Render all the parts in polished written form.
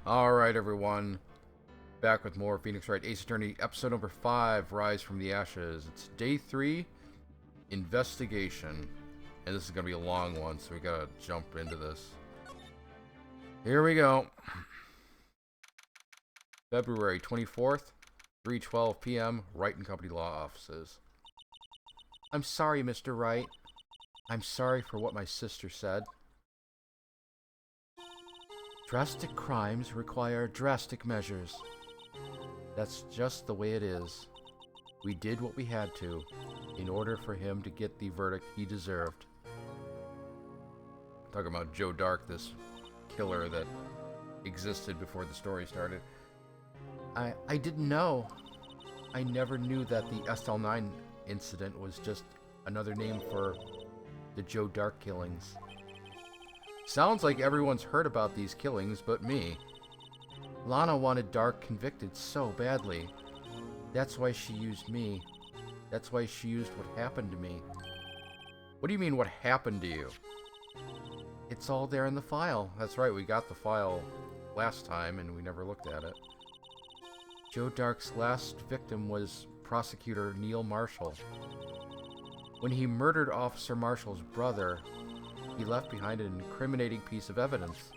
Alright, everyone. Back with more Phoenix Wright Ace Attorney, episode number 5, Rise from the Ashes. It's day 3, Investigation. And this is going to be a long one, so we gotta jump into this. Here we go. February 24th, 3:12 p.m., Wright & Company Law Offices. I'm sorry, Mr. Wright. I'm sorry for what my sister said. Drastic crimes require drastic measures. That's just the way it is. We did what we had to, in order for him to get the verdict he deserved. Talking about Joe Dark, this killer that existed before the story started. I didn't know. I never knew that the SL9 incident was just another name for the Joe Dark killings. Sounds like everyone's heard about these killings but me. Lana wanted Dark convicted so badly. That's why she used me. That's why she used what happened to me. What do you mean, what happened to you? It's all there in the file. That's right, we got the file last time and we never looked at it. Joe Dark's last victim was Prosecutor Neil Marshall. When he murdered Officer Marshall's brother, he left behind an incriminating piece of evidence.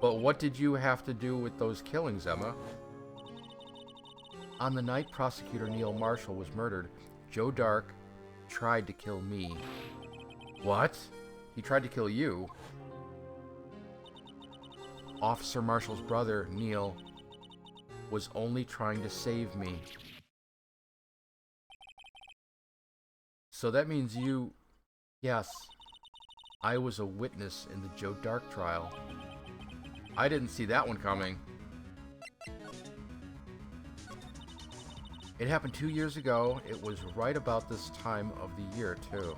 But what did you have to do with those killings, Emma? On the night Prosecutor Neil Marshall was murdered, Joe Dark tried to kill me. What? He tried to kill you? Officer Marshall's brother, Neil, was only trying to save me. So that means you... Yes. I was a witness in the Joe Dark trial. I didn't see that one coming. It happened 2 years ago. It was right about this time of the year, too.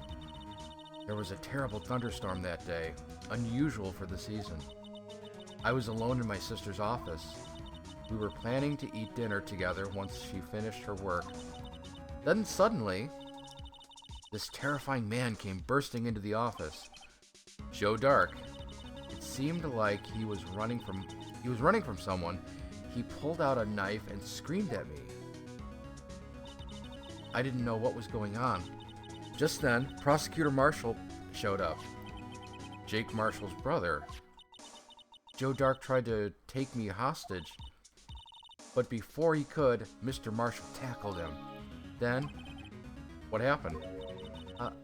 There was a terrible thunderstorm that day, unusual for the season. I was alone in my sister's office. We were planning to eat dinner together once she finished her work. Then suddenly, this terrifying man came bursting into the office. Joe Dark. It seemed like he was running from someone. He pulled out a knife and screamed at me. I didn't know what was going on. Just then, Prosecutor Marshall showed up. Jake Marshall's brother. Joe Dark tried to take me hostage, but before he could, Mr. Marshall tackled him. Then, what happened?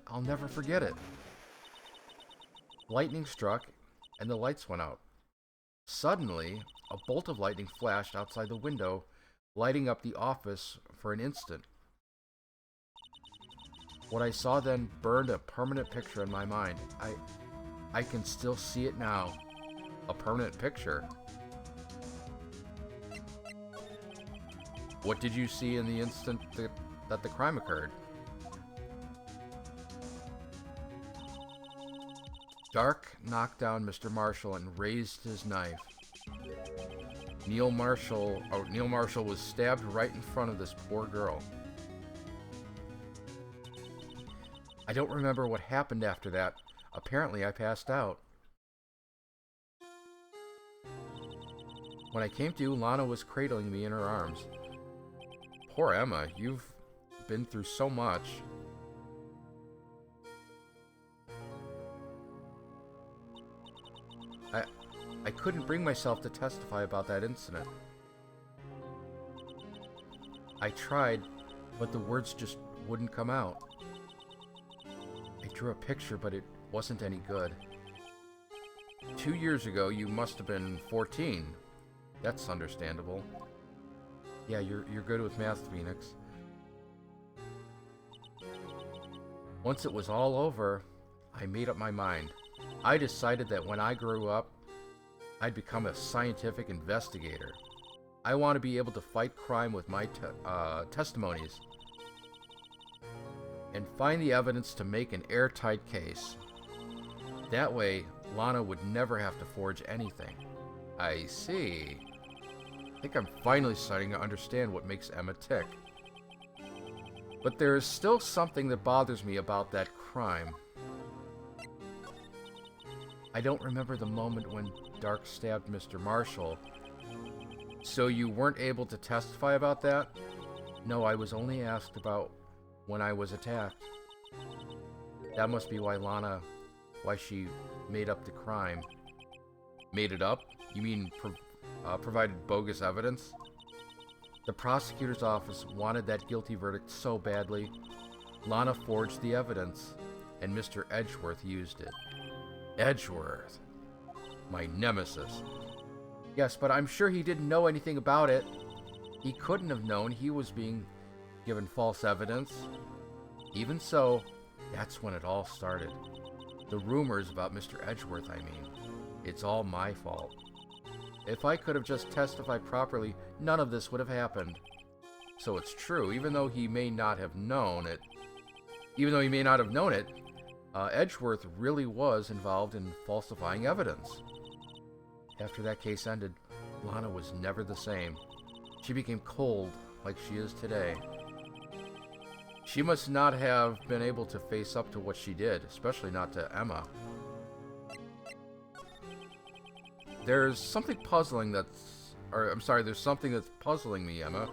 I'll never forget it. Lightning struck, and the lights went out. Suddenly, a bolt of lightning flashed outside the window, lighting up the office for an instant. What I saw then burned a permanent picture in my mind. I can still see it now. A permanent picture. What did you see in the instant that the crime occurred? Dark knocked down Mr. Marshall and raised his knife. Neil Marshall was stabbed right in front of this poor girl. I don't remember what happened after that. Apparently I passed out. When I came to, Lana was cradling me in her arms. Poor Emma, you've been through so much. I couldn't bring myself to testify about that incident. I tried, but the words just wouldn't come out. I drew a picture, but it wasn't any good. 2 years ago, you must have been 14. That's understandable. Yeah, you're good with math, Phoenix. Once it was all over, I made up my mind. I decided that when I grew up, I'd become a scientific investigator. I want to be able to fight crime with my testimonies and find the evidence to make an airtight case. That way, Lana would never have to forge anything. I see. I think I'm finally starting to understand what makes Emma tick. But there is still something that bothers me about that crime. I don't remember the moment when Dark stabbed Mr. Marshall. So you weren't able to testify about that? No, I was only asked about when I was attacked. That must be why she made up the crime. Made it up? You mean provided bogus evidence? The prosecutor's office wanted that guilty verdict so badly. Lana forged the evidence, and Mr. Edgeworth used it. Edgeworth? My nemesis. Yes, but I'm sure he didn't know anything about it. He couldn't have known he was being given false evidence. Even so, that's when it all started. The rumors about Mr. Edgeworth, I mean. It's all my fault. If I could have just testified properly, none of this would have happened. So it's true, even though he may not have known it, Edgeworth really was involved in falsifying evidence. After that case ended, Lana was never the same. She became cold, like she is today. She must not have been able to face up to what she did, especially not to Emma. There's something there's something that's puzzling me, Emma.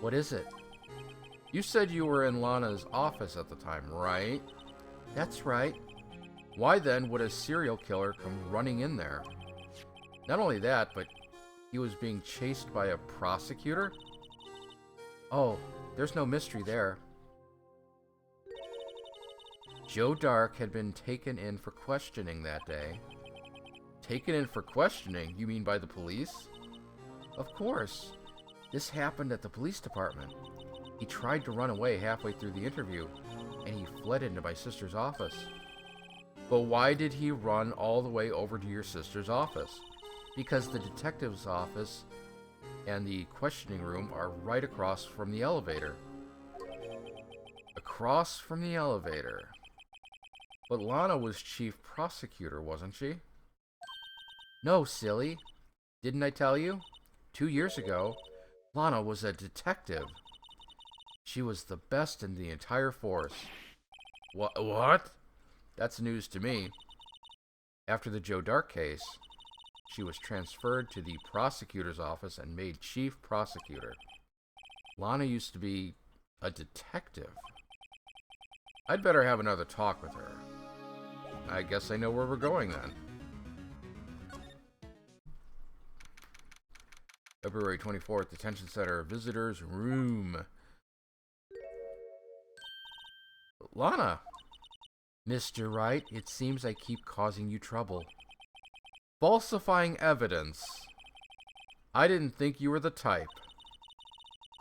What is it? You said you were in Lana's office at the time, right? That's right. Why then would a serial killer come running in there? Not only that, but he was being chased by a prosecutor? Oh, there's no mystery there. Joe Dark had been taken in for questioning that day. Taken in for questioning? You mean by the police? Of course. This happened at the police department. He tried to run away halfway through the interview, and he fled into my sister's office. But why did he run all the way over to your sister's office? Because the detective's office and the questioning room are right across from the elevator. Across from the elevator. But Lana was chief prosecutor, wasn't she? No, silly. Didn't I tell you? 2 years ago, Lana was a detective. She was the best in the entire force. What? That's news to me. After the Joe Dark case, she was transferred to the prosecutor's office and made chief prosecutor. Lana used to be a detective. I'd better have another talk with her. I guess I know where we're going then. February 24th, Detention Center, Visitors Room. Lana! Mr. Wright, it seems I keep causing you trouble. Falsifying evidence. I didn't think you were the type.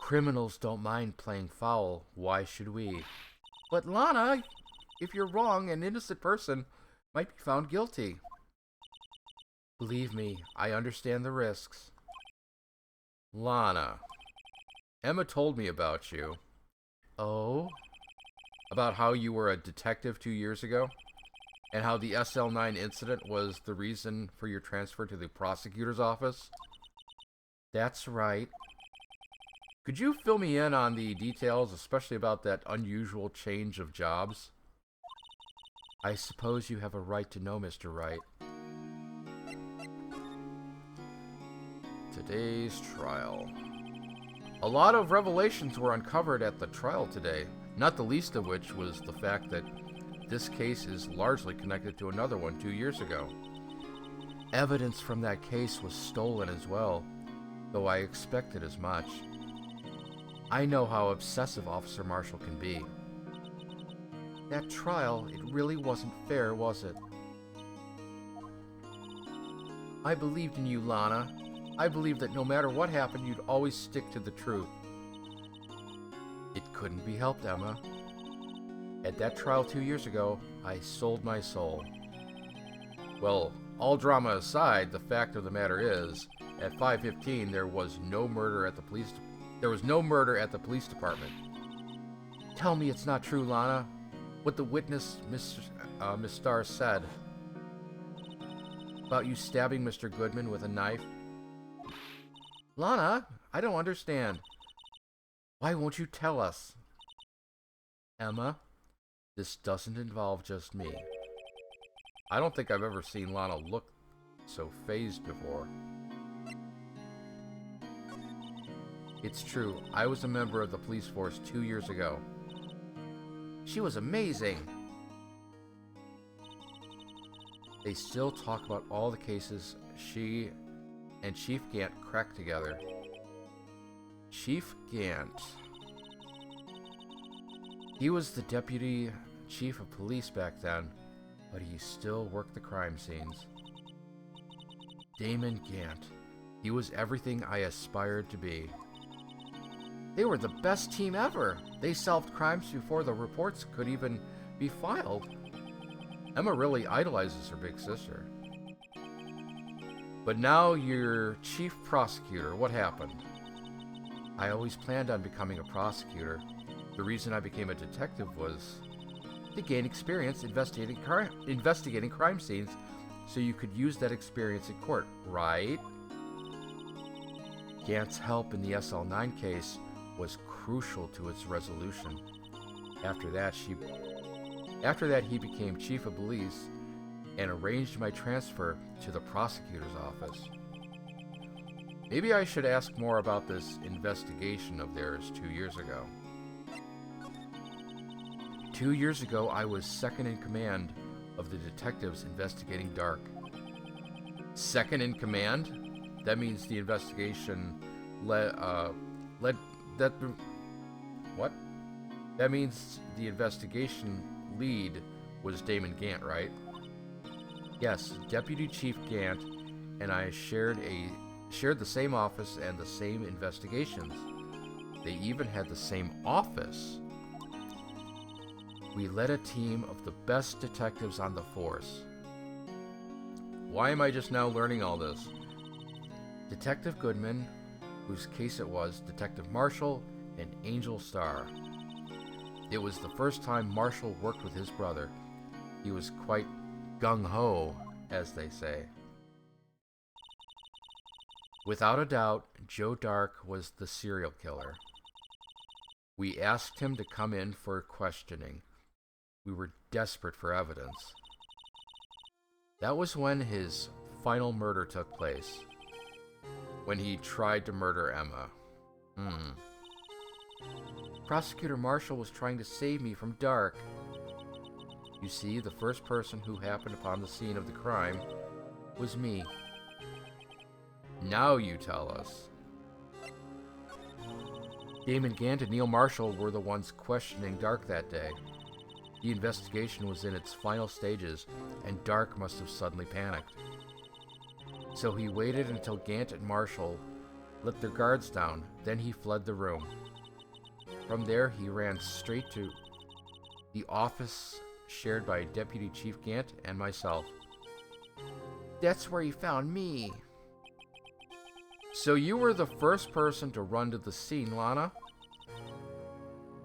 Criminals don't mind playing foul. Why should we? But Lana, if you're wrong, an innocent person might be found guilty. Believe me, I understand the risks. Lana, Emma told me about you. Oh? About how you were a detective 2 years ago? And how the SL9 incident was the reason for your transfer to the prosecutor's office? That's right. Could you fill me in on the details, especially about that unusual change of jobs? I suppose you have a right to know, Mr. Wright. Today's trial. A lot of revelations were uncovered at the trial today, not the least of which was the fact that this case is largely connected to another one 2 years ago. Evidence from that case was stolen as well, though I expected as much. I know how obsessive Officer Marshall can be. That trial, it really wasn't fair, was it? I believed in you, Lana. I believed that no matter what happened, you'd always stick to the truth. It couldn't be helped, Emma. At that trial 2 years ago, I sold my soul. Well, all drama aside, the fact of the matter is, at 5:15 there was no murder at the police department. Tell me it's not true, Lana. What the witness, Miss Starr, said about you stabbing Mr. Goodman with a knife. Lana, I don't understand. Why won't you tell us? Emma, this doesn't involve just me. I don't think I've ever seen Lana look so phased before. It's true, I was a member of the police force 2 years ago. She was amazing! They still talk about all the cases she and Chief Gant cracked together. Chief Gant. He was the deputy chief of police back then, but he still worked the crime scenes. Damon Gant. He was everything I aspired to be. They were the best team ever. They solved crimes before the reports could even be filed. Emma really idolizes her big sister. But now you're chief prosecutor. What happened? I always planned on becoming a prosecutor. The reason I became a detective was to gain experience investigating crime scenes so you could use that experience in court, right? Gant's help in the SL9 case was crucial to its resolution. After that, he became chief of police and arranged my transfer to the prosecutor's office. Maybe I should ask more about this investigation of theirs 2 years ago. 2 years ago, I was second in command of the detectives investigating Dark. Second in command? That means the investigation That means the investigation lead was Damon Gant, right? Yes, Deputy Chief Gant and I shared the same office and the same investigations. They even had the same office. We led a team of the best detectives on the force. Why am I just now learning all this? Detective Goodman, whose case it was, Detective Marshall, and Angel Starr. It was the first time Marshall worked with his brother. He was quite gung-ho, as they say. Without a doubt, Joe Dark was the serial killer. We asked him to come in for questioning. We were desperate for evidence. That was when his final murder took place. When he tried to murder Emma. Prosecutor Marshall was trying to save me from Dark. You see, the first person who happened upon the scene of the crime was me. Now you tell us. Damon Gant and Neil Marshall were the ones questioning Dark that day. The investigation was in its final stages, and Dark must have suddenly panicked. So he waited until Gant and Marshall let their guards down, then he fled the room. From there, he ran straight to the office shared by Deputy Chief Gant and myself. That's where he found me. So you were the first person to run to the scene, Lana?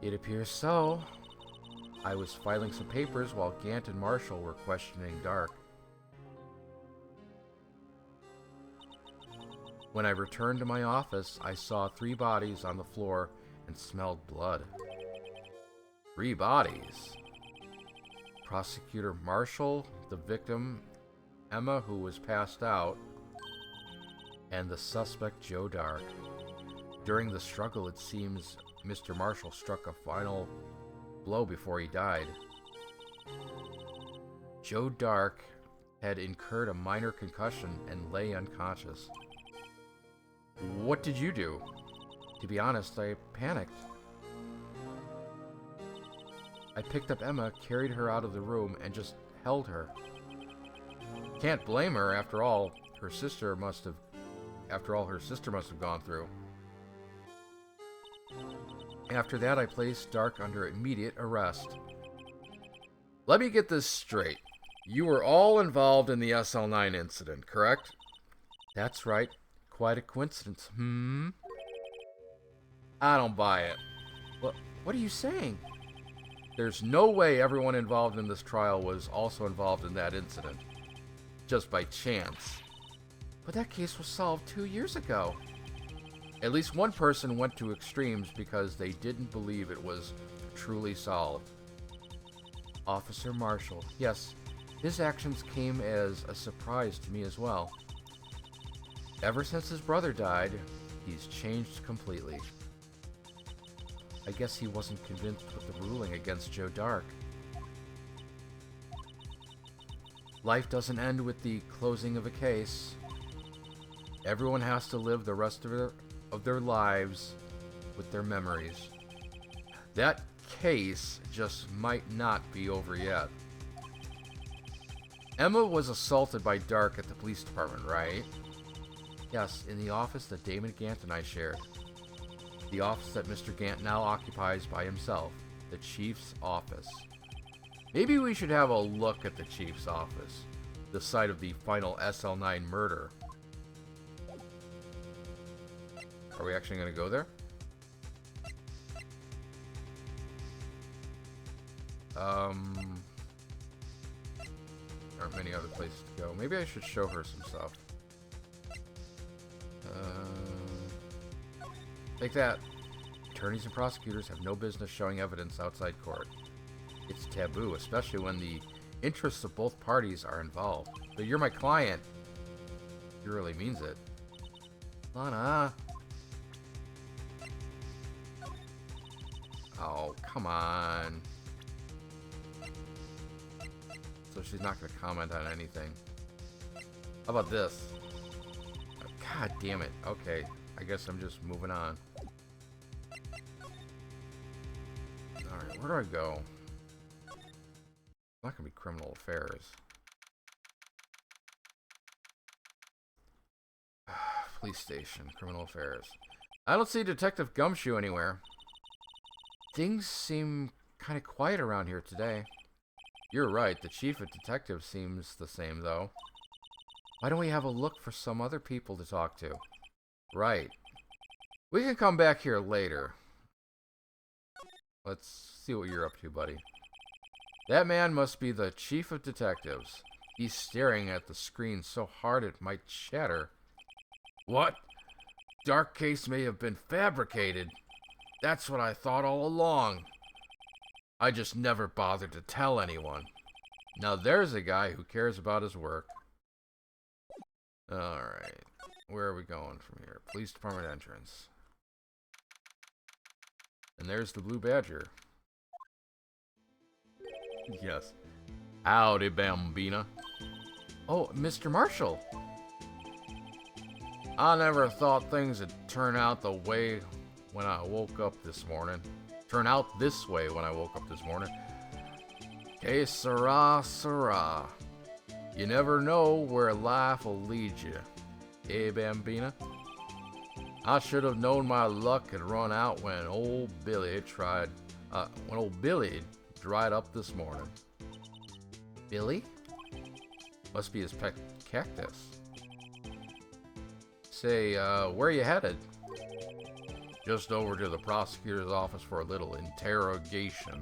It appears so. I was filing some papers while Gant and Marshall were questioning Dark. When I returned to my office, I saw 3 bodies on the floor and smelled blood. 3 bodies? Prosecutor Marshall, the victim, Emma, who was passed out, and the suspect Joe Dark. During the struggle, it seems Mr. Marshall struck a final blow before he died. Joe Dark had incurred a minor concussion and lay unconscious. What did you do? To be honest, I panicked. I picked up Emma, carried her out of the room, and just held her. Can't blame her, after all her sister must have gone through. After that, I placed Dark under immediate arrest. Let me get this straight. You were all involved in the SL9 incident, correct? That's right. Quite a coincidence, I don't buy it. What are you saying? There's no way everyone involved in this trial was also involved in that incident. Just by chance. But that case was solved 2 years ago. At least one person went to extremes because they didn't believe it was truly solved. Officer Marshall. Yes, His actions came as a surprise to me as well. Ever since his brother died, he's changed completely. I guess he wasn't convinced with the ruling against Joe Dark. Life doesn't end with the closing of a case. Everyone has to live the rest of their lives with their memories. That case just might not be over yet. Emma was assaulted by Dark at the police department, right? Yes, in the office that Damon Gant and I shared. The office that Mr. Gant now occupies by himself. The Chief's office. Maybe we should have a look at the Chief's office. The site of the final SL9 murder. Are we actually going to go there? Aren't many other places to go. Maybe I should show her some stuff. Take that. Attorneys and prosecutors have no business showing evidence outside court. It's taboo, especially when the interests of both parties are involved. But you're my client. He really means it. Lana. Oh, come on. So she's not going to comment on anything. How about this? Oh, God damn it. Okay, I guess I'm just moving on. Alright, where do I go? It's not going to be criminal affairs. Police station, criminal affairs. I don't see Detective Gumshoe anywhere. Things seem kind of quiet around here today. You're right, the chief of detectives seems the same, though. Why don't we have a look for some other people to talk to? Right. We can come back here later. Let's see what you're up to, buddy. That man must be the chief of detectives. He's staring at the screen so hard it might shatter. What? Dark case may have been fabricated. That's what I thought all along. I just never bothered to tell anyone. Now there's a guy who cares about his work. Alright. Where are we going from here? Police department entrance. And there's the Blue Badger. Yes. Howdy, Bambina. Oh, Mr. Marshall. I never thought things would turn out the way when I woke up this morning. Turn out this way when I woke up this morning. Que sera, sera. You never know where life will lead you. Eh, Bambina? I should have known my luck had run out when old Billy dried up this morning. Billy? Must be his pet cactus. Say, where are you headed? Just over to the prosecutor's office for a little interrogation.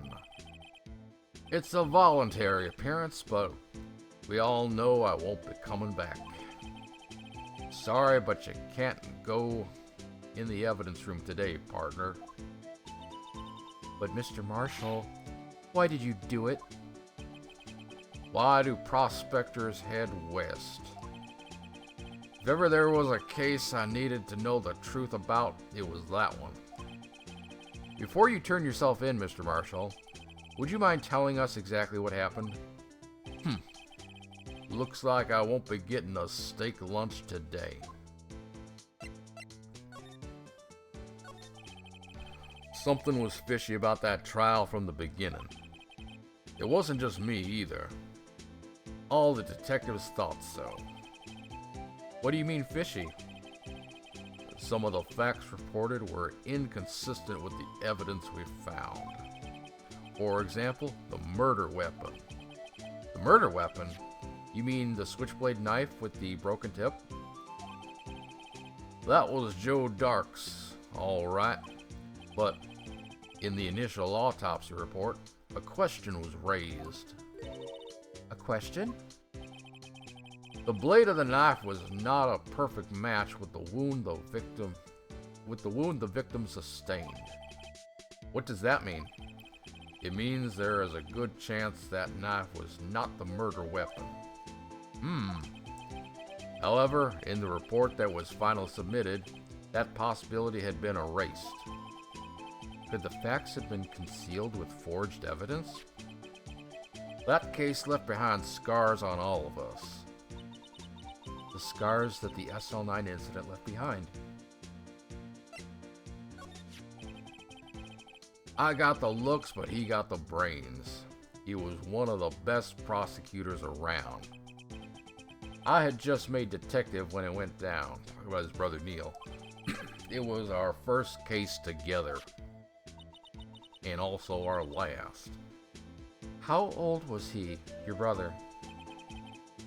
It's a voluntary appearance, but we all know I won't be coming back. Sorry, but you can't go in the evidence room today, partner. But Mr. Marshall, why did you do it? Why do prospectors head west? If ever there was a case I needed to know the truth about, it was that one. Before you turn yourself in, Mr. Marshall, would you mind telling us exactly what happened? Looks like I won't be getting a steak lunch today. Something was fishy about that trial from the beginning. It wasn't just me either. All the detectives thought so. What do you mean fishy? Some of the facts reported were inconsistent with the evidence we found. For example, the murder weapon. The murder weapon? You mean the switchblade knife with the broken tip? That was Joe Dark's, all right. But in the initial autopsy report, a question was raised. A question? The blade of the knife was not a perfect match with the wound the victim sustained. What does that mean? It means there is a good chance that knife was not the murder weapon. However, in the report that was finally submitted, that possibility had been erased. Could the facts have been concealed with forged evidence? That case left behind scars on all of us. The scars that the SL9 incident left behind. I got the looks, but he got the brains. He was one of the best prosecutors around. I had just made detective when it went down. Talking about his brother Neil. It was our first case together. And also our last. How old was he, your brother?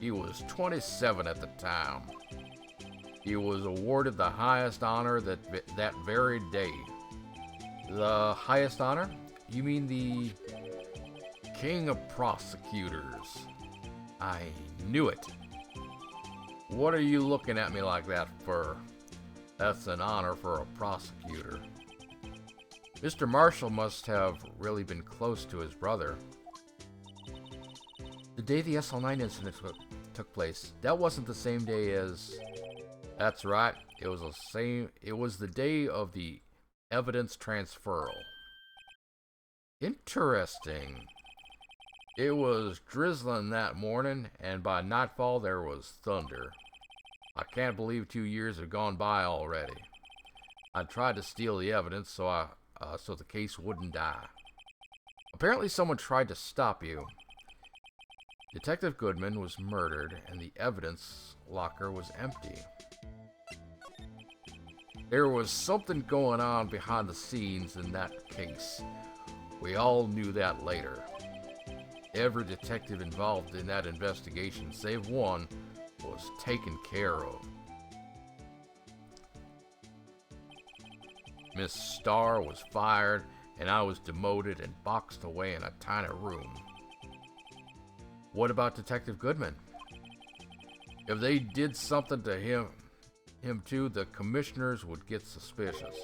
He was 27 at the time. He was awarded the highest honor that very day. The highest honor? You mean the King of Prosecutors? I knew it. What are you looking at me like that for? That's an honor for a prosecutor. Mr. Marshall must have really been close to his brother. The day the SL9 incident took place, that wasn't the same day as... That's right, it was the day of the evidence transferal. Interesting. It was drizzling that morning, and by nightfall there was thunder. I can't believe 2 years have gone by already. I tried to steal the evidence so the case wouldn't die. Apparently someone tried to stop you. Detective Goodman was murdered, and the evidence locker was empty. There was something going on behind the scenes in that case. We all knew that later. Every detective involved in that investigation, save one, was taken care of. Miss Starr was fired, and I was demoted and boxed away in a tiny room. What about Detective Goodman? If they did something to him too, the commissioners would get suspicious.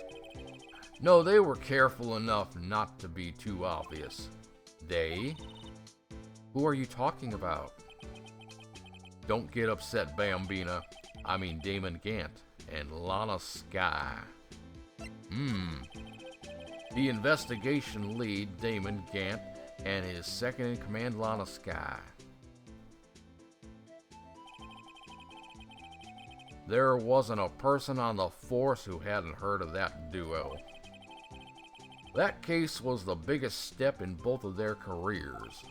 No, they were careful enough not to be too obvious. They? Who are you talking about? Don't get upset, Bambina. I mean Damon Gant and Lana Skye. The investigation lead, Damon Gant, and his second-in-command, Lana Skye. There wasn't a person on the force who hadn't heard of that duo. That case was the biggest step in both of their careers.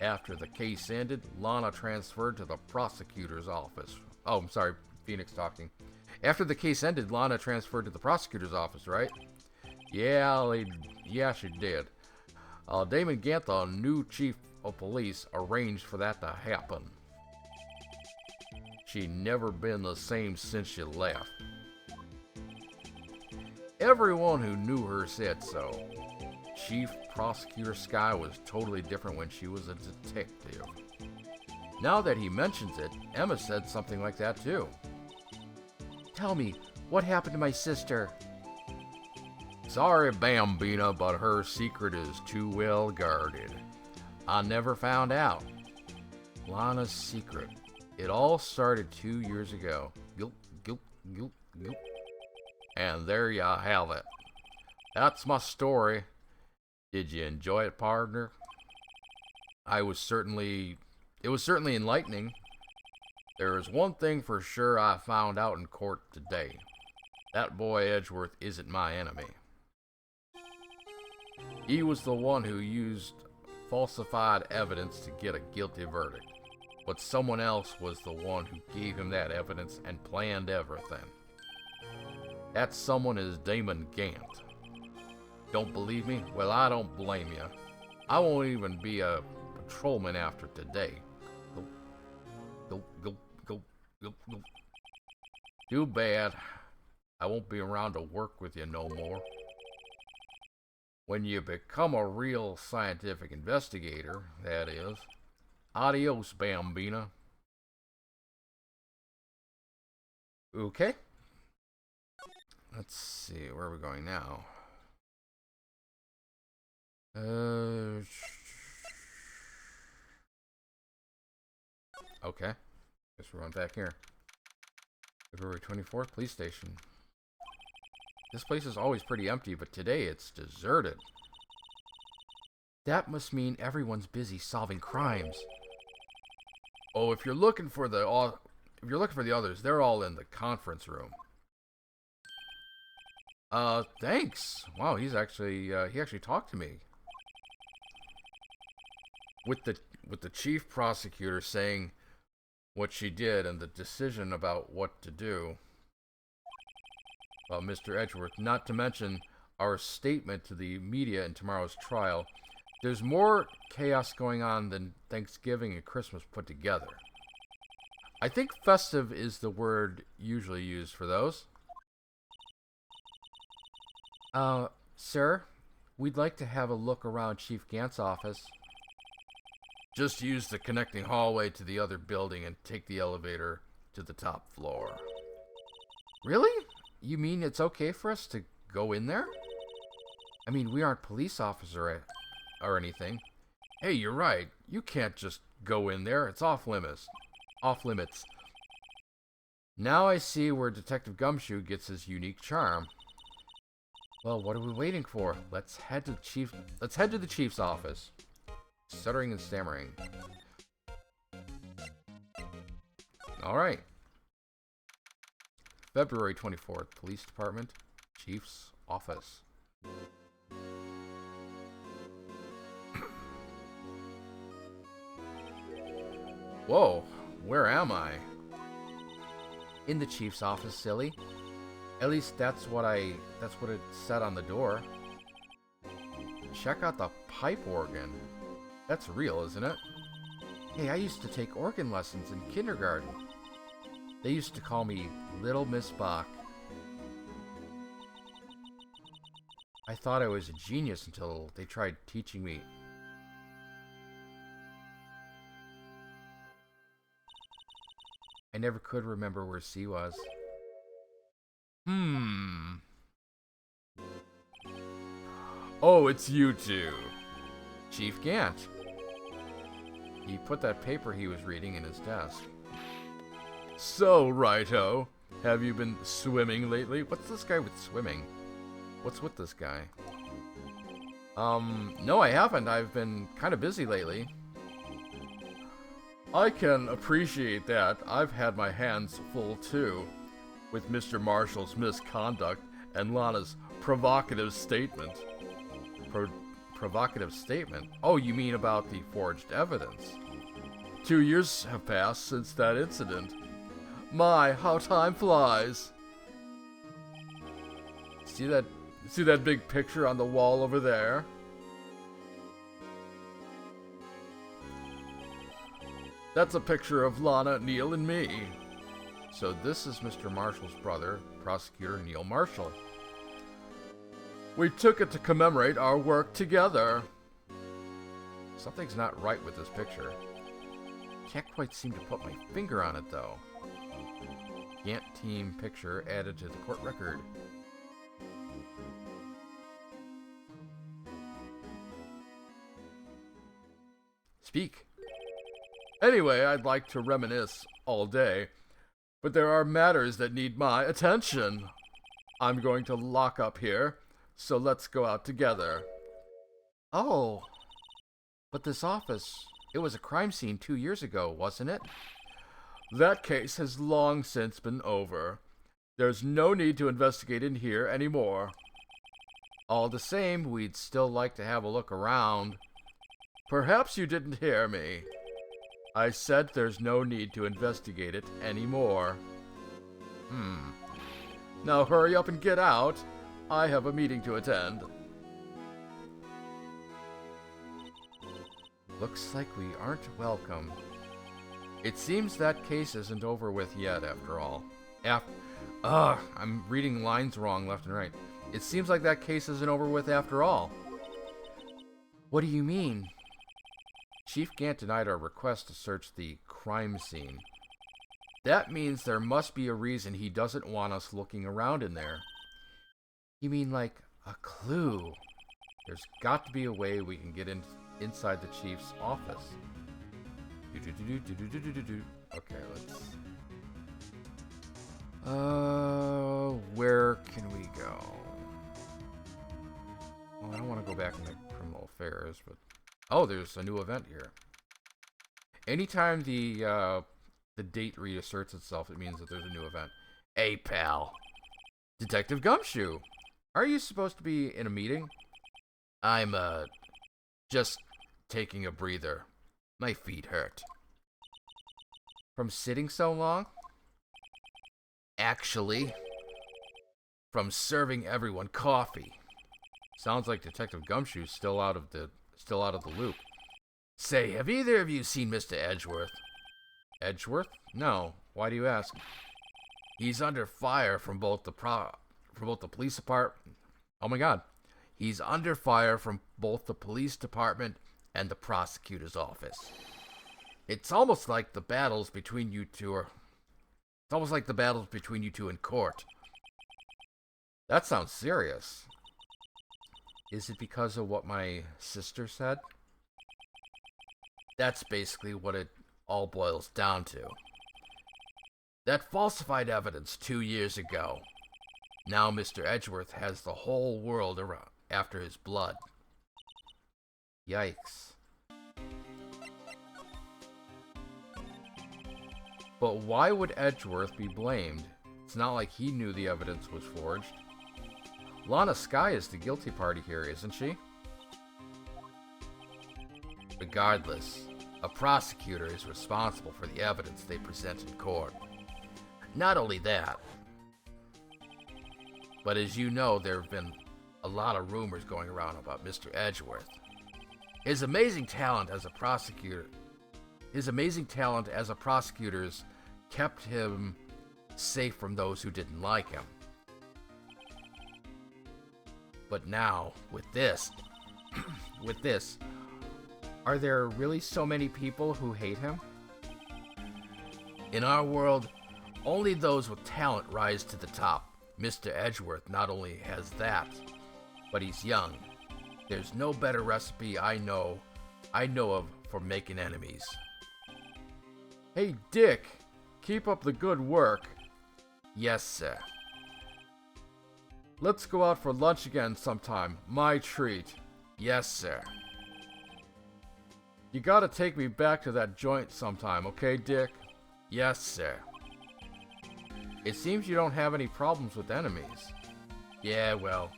After the case ended, Lana transferred to the prosecutor's office. Oh, I'm sorry, Phoenix talking. After the case ended, Lana transferred to the prosecutor's office, right? Yeah, she did. Damon Gant, the new chief of police, arranged for that to happen. She'd never been the same since she left. Everyone who knew her said so. Chief Prosecutor Skye was totally different when she was a detective. Now that he mentions it, Emma said something like that too. Tell me, what happened to my sister? Sorry, Bambina, but her secret is too well guarded. I never found out. Lana's secret. It all started 2 years ago. Gulp, gulp, gulp, gulp. And there you have it. That's my story. Did you enjoy it, partner? It was certainly enlightening. There is one thing for sure I found out in court today. That boy Edgeworth isn't my enemy. He was the one who used falsified evidence to get a guilty verdict. But someone else was the one who gave him that evidence and planned everything. That someone is Damon Gant. Don't believe me? Well, I don't blame you. I won't even be a patrolman after today. Go, go, go, go, go. Too bad. I won't be around to work with you no more. When you become a real scientific investigator, that is. Adios, Bambina. Okay. Let's see, where are we going now? Okay. Guess we're going back here. February 24th, police station. This place is always pretty empty, but today it's deserted. That must mean everyone's busy solving crimes. Oh, if you're looking for the others, they're all in the conference room. Thanks. Wow, he actually talked to me. With the chief prosecutor saying what she did and the decision about what to do. Well, Mr. Edgeworth, not to mention our statement to the media in tomorrow's trial, there's more chaos going on than Thanksgiving and Christmas put together. I think festive is the word usually used for those. Sir, we'd like to have a look around Chief Gant's office. Just use the connecting hallway to the other building and take the elevator to the top floor. Really? You mean it's okay for us to go in there? I mean, we aren't police officers or anything. Hey, you're right. You can't just go in there. It's off limits. Off limits. Now I see where Detective Gumshoe gets his unique charm. Well, what are we waiting for? Let's head to the chief's office. Stuttering and stammering. All right. February 24th, Police Department, Chief's Office. Whoa, where am I? In the chief's office, silly. At least that's what it said on the door. Check out the pipe organ. That's real, isn't it? Hey, I used to take organ lessons in kindergarten. They used to call me Little Miss Bach. I thought I was a genius until they tried teaching me. I never could remember where C was. Oh, it's you two. Chief Gant. He put that paper he was reading in his desk. So, Righto, have you been swimming lately? What's this guy with swimming? What's with this guy? No, I haven't. I've been kind of busy lately. I can appreciate that. I've had my hands full, too, with Mr. Marshall's misconduct and Lana's provocative statement. Provocative statement? Oh, you mean about the forged evidence? 2 years have passed since that incident. My, how time flies. See that big picture on the wall over there? That's a picture of Lana, Neil, and me. So this is Mr. Marshall's brother, Prosecutor Neil Marshall. We took it to commemorate our work together. Something's not right with this picture. Can't quite seem to put my finger on it, though. Gant team picture added to the court record. Speak. Anyway, I'd like to reminisce all day, but there are matters that need my attention. I'm going to lock up here, so let's go out together. Oh, but this office, it was a crime scene 2 years ago, wasn't it? That case has long since been over. There's no need to investigate in here anymore. All the same, we'd still like to have a look around. Perhaps you didn't hear me. I said there's no need to investigate it anymore. Now hurry up and get out. I have a meeting to attend. Looks like we aren't welcome. It seems that case isn't over with yet, after all. I'm reading lines wrong left and right. It seems like that case isn't over with after all. What do you mean? Chief Gant denied our request to search the crime scene. That means there must be a reason he doesn't want us looking around in there. You mean like a clue? There's got to be a way we can get inside the chief's office. Okay, let's... where can we go? Well, I don't want to go back into criminal affairs, but... Oh, there's a new event here. Anytime the date reasserts itself, it means that there's a new event. Hey, pal. Detective Gumshoe. Are you supposed to be in a meeting? I'm, just taking a breather. My feet hurt. From sitting so long? Actually, from serving everyone coffee. Sounds like Detective Gumshoe's still out of the loop. Say, have either of you seen Mr. Edgeworth? Edgeworth? No. Why do you ask? He's under fire from both the police department. Oh my God. He's under fire from both the police department and the prosecutor's office. It's almost like the battles between you two in court. That sounds serious. Is it because of what my sister said? That's basically what it all boils down to. That falsified evidence 2 years ago. Now Mr. Edgeworth has the whole world around after his blood. Yikes. But why would Edgeworth be blamed? It's not like he knew the evidence was forged. Lana Skye is the guilty party here, isn't she? Regardless, a prosecutor is responsible for the evidence they present in court. Not only that, but as you know, there have been a lot of rumors going around about Mr. Edgeworth. His amazing talent as a prosecutor's kept him safe from those who didn't like him. But now, with this, are there really so many people who hate him? In our world, only those with talent rise to the top. Mr. Edgeworth not only has that, but he's young. There's no better recipe I know of for making enemies. Hey, Dick, keep up the good work. Yes, sir. Let's go out for lunch again sometime. My treat. Yes, sir. You gotta take me back to that joint sometime, okay, Dick? Yes, sir. It seems you don't have any problems with enemies. Yeah, well,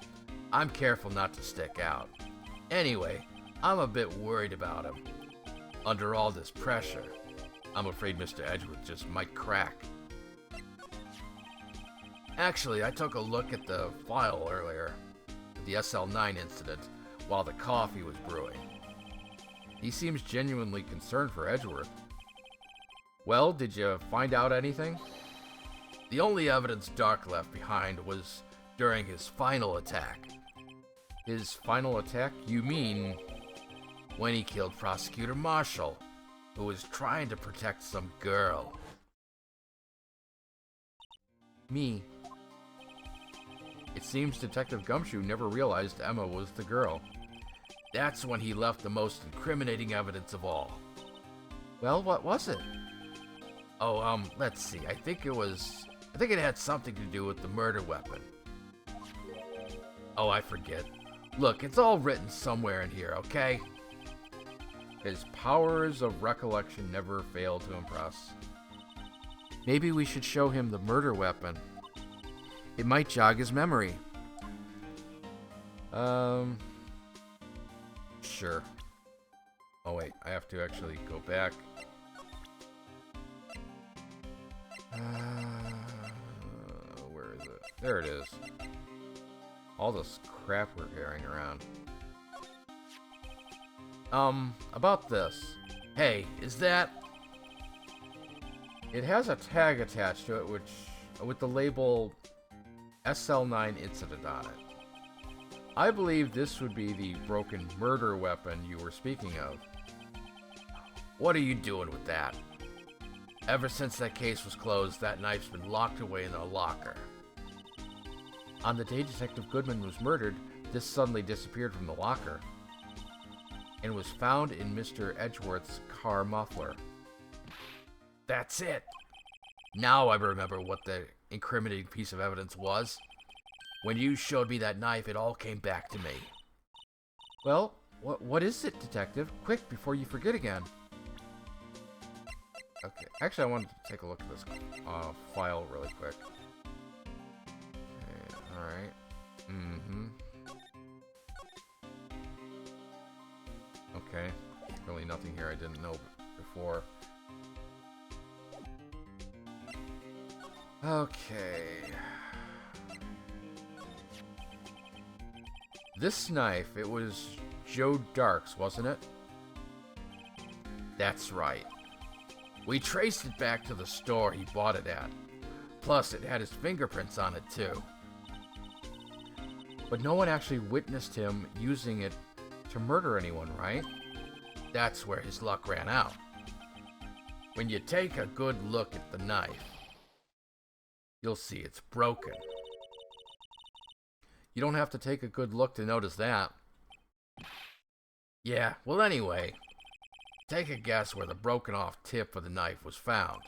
I'm careful not to stick out. Anyway, I'm a bit worried about him. Under all this pressure, I'm afraid Mr. Edgeworth just might crack. Actually, I took a look at the file earlier, the SL9 incident, while the coffee was brewing. He seems genuinely concerned for Edgeworth. Well, did you find out anything? The only evidence Dark left behind was during his final attack. His final attack? You mean when he killed Prosecutor Marshall, who was trying to protect some girl? Me. It seems Detective Gumshoe never realized Emma was the girl. That's when he left the most incriminating evidence of all. Well, what was it? Oh, let's see. I think it had something to do with the murder weapon. Oh, I forget. Look, it's all written somewhere in here, okay? His powers of recollection never fail to impress. Maybe we should show him the murder weapon. It might jog his memory. Sure. Oh wait, I have to actually go back. Where is it? There it is. All this crap we're carrying around. About this. Hey, is that... It has a tag attached to it, with the label SL9 incident on it. I believe this would be the broken murder weapon you were speaking of. What are you doing with that? Ever since that case was closed, that knife's been locked away in a locker. On the day Detective Goodman was murdered, This suddenly disappeared from the locker and was found in Mr. Edgeworth's car muffler. That's it! Now I remember what the incriminating piece of evidence was. When you showed me that knife, it all came back to me. Well, what is it, Detective? Quick, before you forget again. Okay, actually I wanted to take a look at this file really quick. Okay, alright. Okay, really nothing here I didn't know before. Okay. This knife, it was Joe Dark's, wasn't it? That's right. We traced it back to the store he bought it at. Plus, it had his fingerprints on it, too. But no one actually witnessed him using it to murder anyone, right? That's where his luck ran out. When you take a good look at the knife, you'll see it's broken. You don't have to take a good look to notice that. Yeah, well anyway, take a guess where the broken off tip of the knife was found.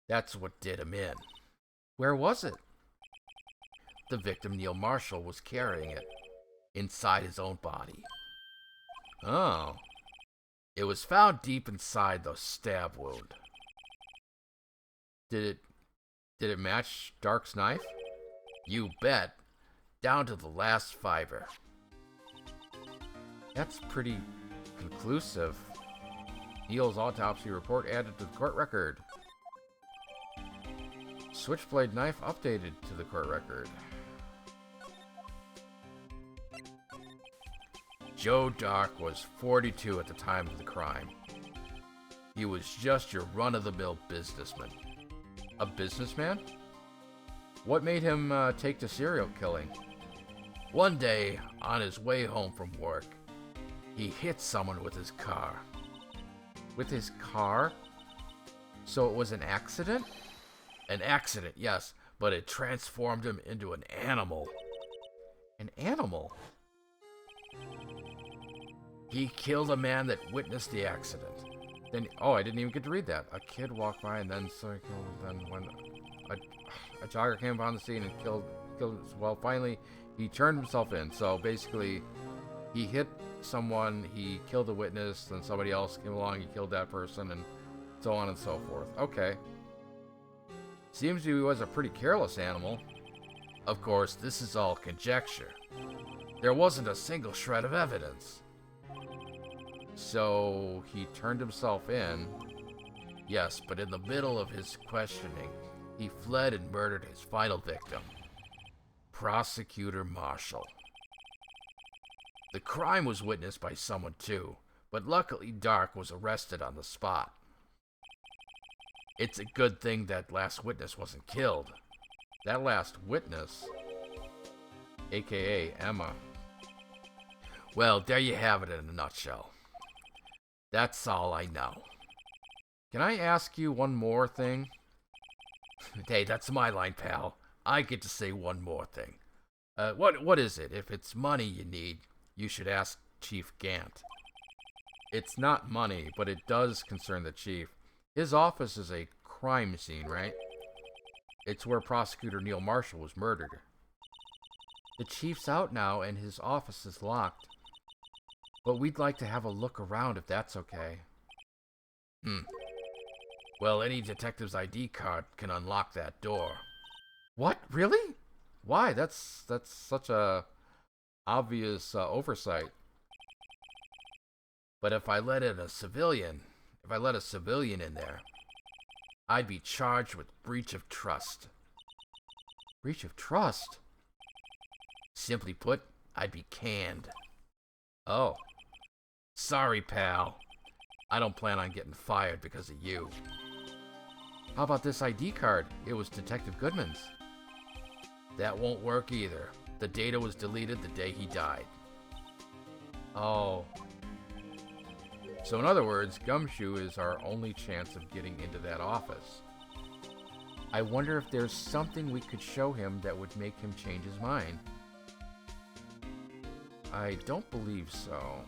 That's what did him in. Where was it? The victim, Neil Marshall, was carrying it inside his own body. Oh. It was found deep inside the stab wound. Did it match Dark's knife? You bet. Down to the last fiber. That's pretty conclusive. Neil's autopsy report added to the court record. Switchblade knife updated to the court record. Joe Dark was 42 at the time of the crime. He was just your run-of-the-mill businessman. A businessman? What made him take to serial killing? One day, on his way home from work, he hit someone with his car. With his car? So it was an accident? An accident, yes, but it transformed him into an animal. An animal? He killed a man that witnessed the accident. Then, oh, I didn't even get to read that. A kid walked by and then so he killed. Then when a jogger came upon the scene and killed. Well, finally, he turned himself in. So basically, he hit someone, he killed a witness, then somebody else came along, he killed that person, and so on and so forth. Okay. Seems he was a pretty careless animal. Of course, this is all conjecture. There wasn't a single shred of evidence. So, he turned himself in. Yes, but in the middle of his questioning, he fled and murdered his final victim, Prosecutor Marshall. The crime was witnessed by someone too, but luckily Dark was arrested on the spot. It's a good thing that last witness wasn't killed. That last witness, aka Emma. Well, there you have it in a nutshell. That's all I know. Can I ask you one more thing? Hey, that's my line, pal. I get to say one more thing. What is it? If it's money you need, you should ask Chief Gant. It's not money, but it does concern the chief. His office is a crime scene, right? It's where Prosecutor Neil Marshall was murdered. The chief's out now and his office is locked. But we'd like to have a look around if that's okay. Well, any detective's ID card can unlock that door. What? Really? Why? That's such a obvious oversight. But if I let a civilian in there, I'd be charged with breach of trust. Breach of trust? Simply put, I'd be canned. Oh. Sorry, pal. I don't plan on getting fired because of you. How about this ID card? It was Detective Goodman's. That won't work either. The data was deleted the day he died. Oh. So in other words, Gumshoe is our only chance of getting into that office. I wonder if there's something we could show him that would make him change his mind. I don't believe so.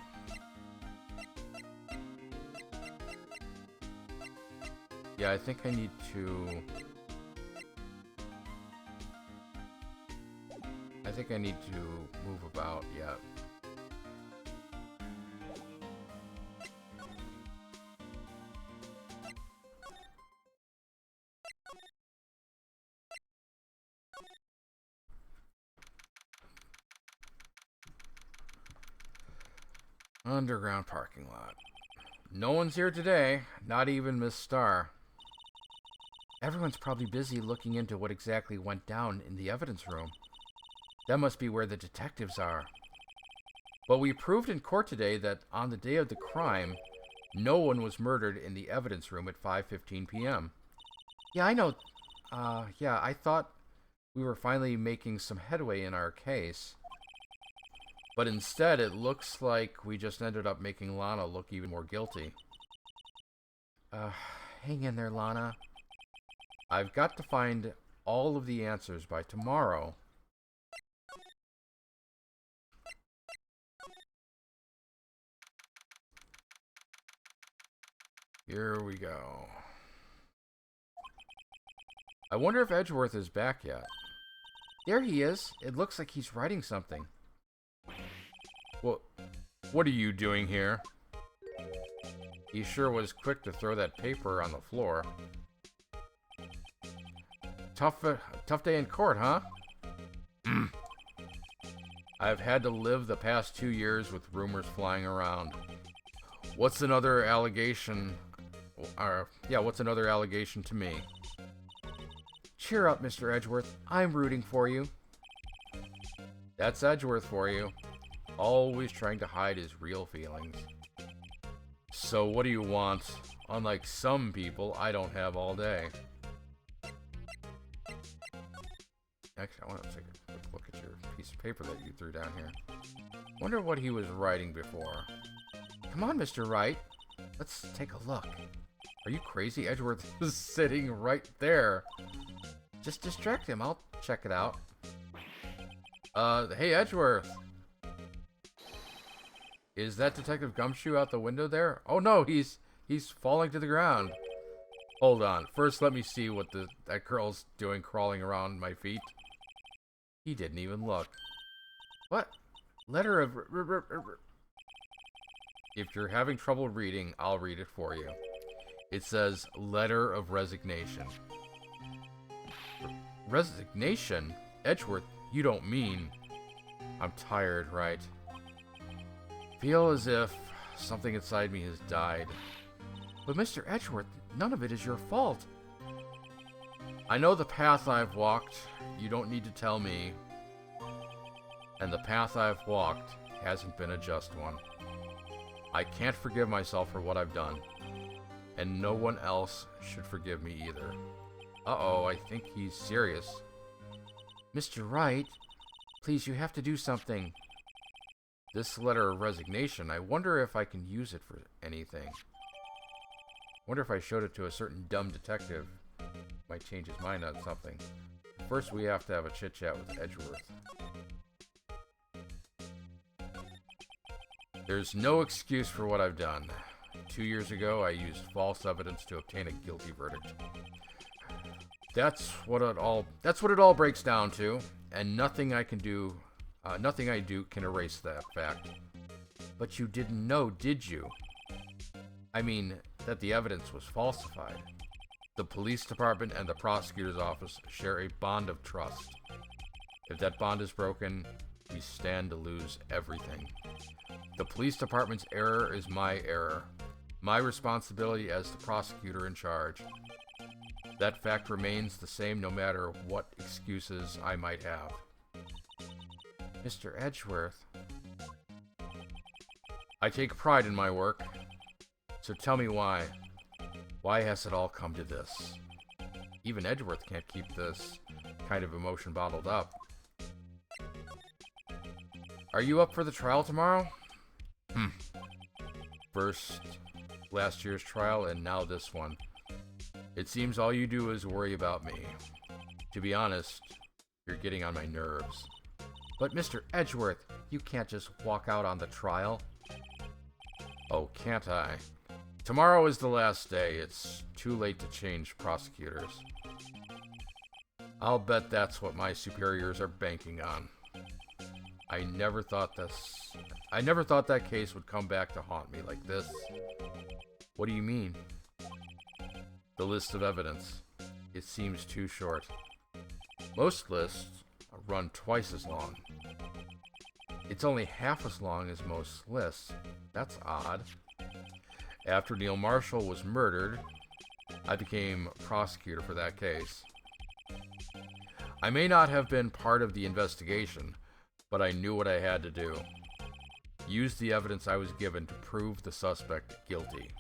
Yeah, I think I need to... move about, yeah. Underground parking lot. No one's here today, not even Miss Starr. Everyone's probably busy looking into what exactly went down in the evidence room. That must be where the detectives are. But we proved in court today that on the day of the crime, no one was murdered in the evidence room at 5:15 p.m. Yeah, I know. Yeah, I thought we were finally making some headway in our case. But instead, it looks like we just ended up making Lana look even more guilty. Hang in there, Lana. I've got to find all of the answers by tomorrow. Here we go. I wonder if Edgeworth is back yet. There he is. It looks like he's writing something. Well, what are you doing here? He sure was quick to throw that paper on the floor. Tough day in court, huh? I've had to live the past 2 years with rumors flying around. What's another allegation? What's another allegation to me? Cheer up, Mr. Edgeworth. I'm rooting for you. That's Edgeworth for you. Always trying to hide his real feelings. So what do you want? Unlike some people, I don't have all day. Actually, I want to take a quick look at your piece of paper that you threw down here. Wonder what he was writing before. Come on, Mr. Wright. Let's take a look. Are you crazy? Edgeworth is sitting right there. Just distract him. I'll check it out. Hey, Edgeworth. Is that Detective Gumshoe out the window there? Oh no, he's falling to the ground. Hold on. First, let me see what that girl's doing crawling around my feet. He didn't even look. What? Letter of... If you're having trouble reading, I'll read it for you. It says, Letter of Resignation. Resignation? Edgeworth, you don't mean... I'm tired, right? Feel as if something inside me has died. But Mr. Edgeworth, none of it is your fault. I know the path I've walked. You don't need to tell me. And the path I've walked hasn't been a just one. I can't forgive myself for what I've done. And no one else should forgive me either. Uh-oh, I think he's serious. Mr. Wright, please, you have to do something. This letter of resignation, I wonder if I can use it for anything. Wonder if I showed it to a certain dumb detective. Might change his mind on something. First, we have to have a chit-chat with Edgeworth. There's no excuse for what I've done. 2 years ago, I used false evidence to obtain a guilty verdict. That's what it all breaks down to, and nothing I do can erase that fact. But you didn't know, did you? I mean, that the evidence was falsified. The police department and the prosecutor's office share a bond of trust. If that bond is broken, we stand to lose everything. The police department's error is my error. My responsibility as the prosecutor in charge. That fact remains the same no matter what excuses I might have. Mr. Edgeworth. I take pride in my work. So tell me why. Why has it all come to this? Even Edgeworth can't keep this kind of emotion bottled up. Are you up for the trial tomorrow? First, last year's trial, and now this one. It seems all you do is worry about me. To be honest, you're getting on my nerves. But Mr. Edgeworth, you can't just walk out on the trial. Oh, can't I? Tomorrow is the last day. It's too late to change prosecutors. I'll bet that's what my superiors are banking on. I never thought that case would come back to haunt me like this. What do you mean? The list of evidence. It seems too short. Most lists run twice as long. It's only half as long as most lists. That's odd. After Neil Marshall was murdered, I became prosecutor for that case. I may not have been part of the investigation, but I knew what I had to do. Use the evidence I was given to prove the suspect guilty.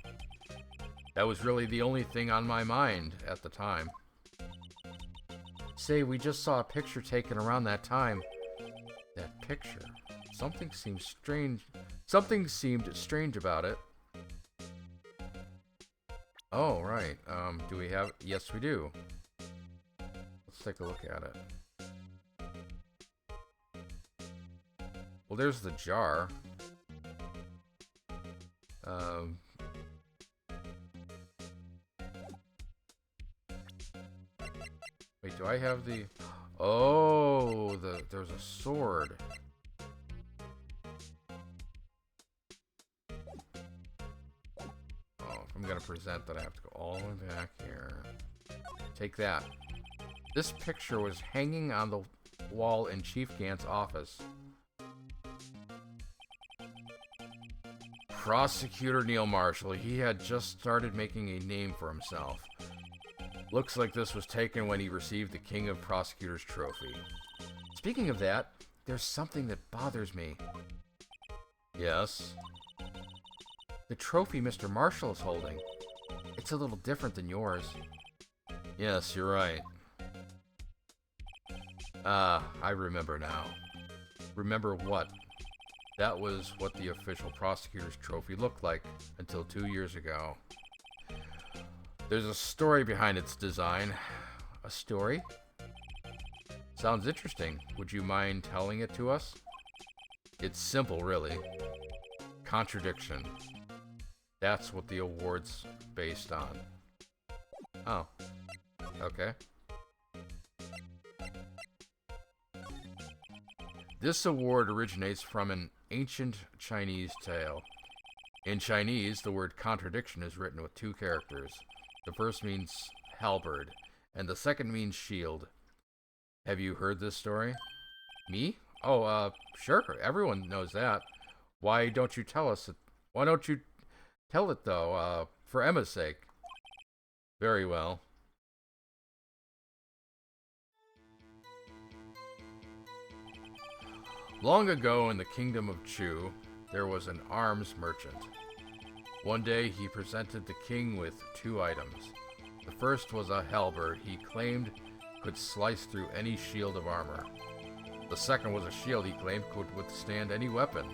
That was really the only thing on my mind at the time. Say, we just saw a picture taken around that time. That picture. Something seemed strange about it. Oh, right. Do we have... Yes, we do. Let's take a look at it. Well, there's the jar. Wait, do I have the... Oh, there's a sword. Oh, if I'm gonna present that, I have to go all the way back here. Take that. This picture was hanging on the wall in Chief Gant's office. Prosecutor Neil Marshall. He had just started making a name for himself. Looks like this was taken when he received the King of Prosecutors trophy. Speaking of that, there's something that bothers me. Yes? The trophy Mr. Marshall is holding. It's a little different than yours. Yes, you're right. I remember now. Remember what? That was what the official prosecutor's trophy looked like until 2 years ago. There's a story behind its design. A story? Sounds interesting. Would you mind telling it to us? It's simple, really. Contradiction. That's what the award's based on. Oh. Okay. This award originates from an ancient Chinese tale. In Chinese, the word contradiction is written with 2 characters. The first means halberd, and the second means shield. Have you heard this story? Me? Oh, sure. Everyone knows that. Why don't you tell us it? Why don't you tell it, though, for Emma's sake? Very well. Long ago in the kingdom of Chu, there was an arms merchant. One day he presented the king with 2 items. The first was a halberd he claimed could slice through any shield of armor. The second was a shield he claimed could withstand any weapon.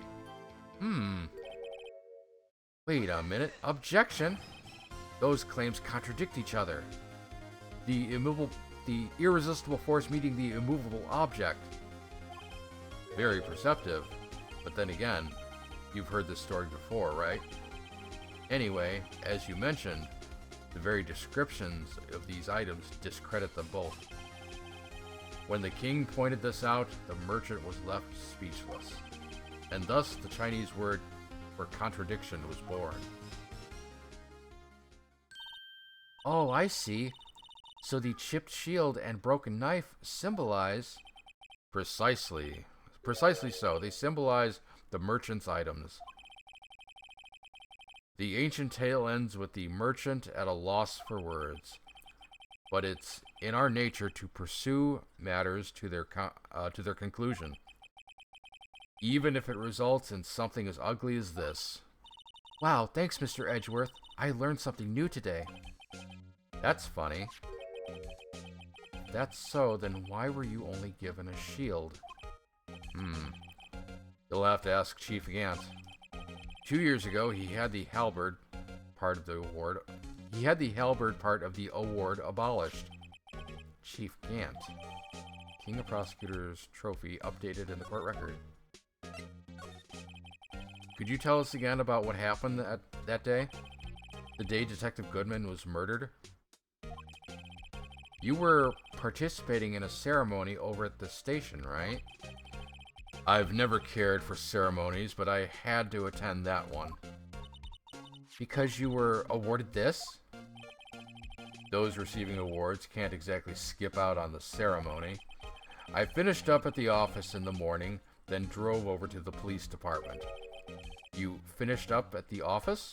Wait a minute. Objection! Those claims contradict each other. The irresistible force meeting the immovable object. Very perceptive. But then again, you've heard this story before, right? Anyway, as you mentioned, the very descriptions of these items discredit them both. When the king pointed this out, the merchant was left speechless. And thus the Chinese word for contradiction was born. Oh, I see. So the chipped shield and broken knife symbolize... Precisely so. They symbolize the merchant's items. The ancient tale ends with the merchant at a loss for words. But it's in our nature to pursue matters to their conclusion. Even if it results in something as ugly as this. Wow, thanks, Mr. Edgeworth. I learned something new today. That's funny. If that's so, then why were you only given a shield? You'll have to ask Chief Gant. 2 years ago, he had the halberd part of the award. He had the halberd part of the award abolished. Chief Gant. King of Prosecutors trophy updated in the court record. Could you tell us again about what happened that day? The day Detective Goodman was murdered? You were participating in a ceremony over at the station, right? I've never cared for ceremonies, but I had to attend that one. Because you were awarded this? Those receiving awards can't exactly skip out on the ceremony. I finished up at the office in the morning, then drove over to the police department. You finished up at the office?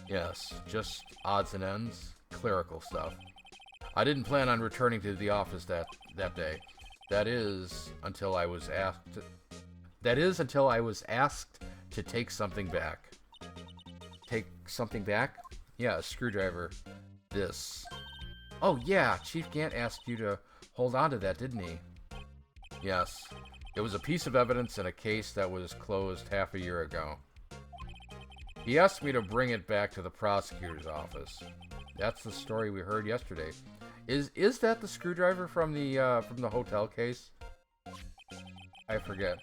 Yes, just odds and ends, clerical stuff. I didn't plan on returning to the office that day. That is until I was asked to take something back. Take something back? Yeah, a screwdriver. This. Oh yeah, Chief Gant asked you to hold on to that, didn't he? Yes. It was a piece of evidence in a case that was closed half a year ago. He asked me to bring it back to the prosecutor's office. That's the story we heard yesterday. Is that the screwdriver from the hotel case? I forget.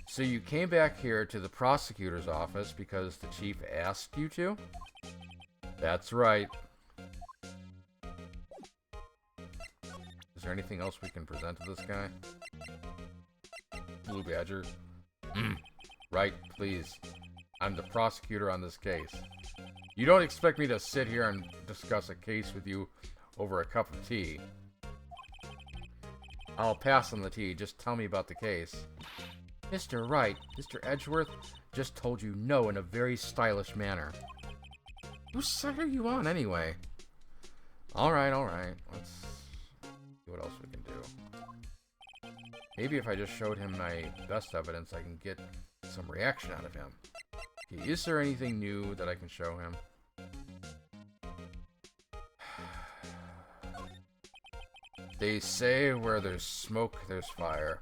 So you came back here to the prosecutor's office because the chief asked you to? That's right. Is there anything else we can present to this guy? Blue Badger. Right, please. I'm the prosecutor on this case. You don't expect me to sit here and discuss a case with you over a cup of tea. I'll pass on the tea. Just tell me about the case. Mr. Wright, Mr. Edgeworth just told you no in a very stylish manner. Whose side are you on, anyway? Alright. Let's see what else we can do. Maybe if I just showed him my best evidence, I can get some reaction out of him. Okay, is there anything new that I can show him? They say where there's smoke, there's fire.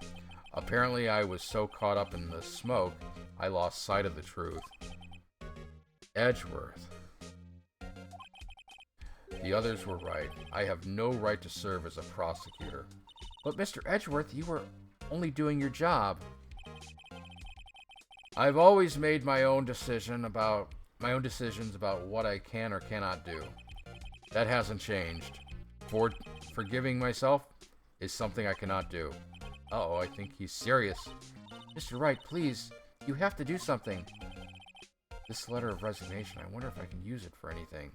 Apparently I was so caught up in the smoke, I lost sight of the truth. Edgeworth. The others were right. I have no right to serve as a prosecutor. But Mr. Edgeworth, you were only doing your job. I've always made my own decisions about what I can or cannot do. That hasn't changed. Forgiving myself is something I cannot do. Uh-oh, I think he's serious. Mr. Wright, please, you have to do something. This letter of resignation, I wonder if I can use it for anything.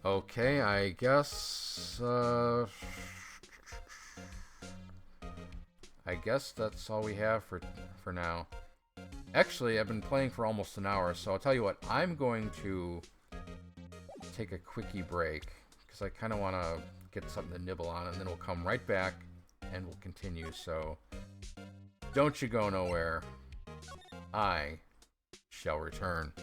Okay, I guess that's all we have for now. Actually, I've been playing for almost an hour, so I'll tell you what, I'm going to take a quickie break, because I kind of want to get something to nibble on, and then we'll come right back, and we'll continue, so don't you go nowhere. I shall return.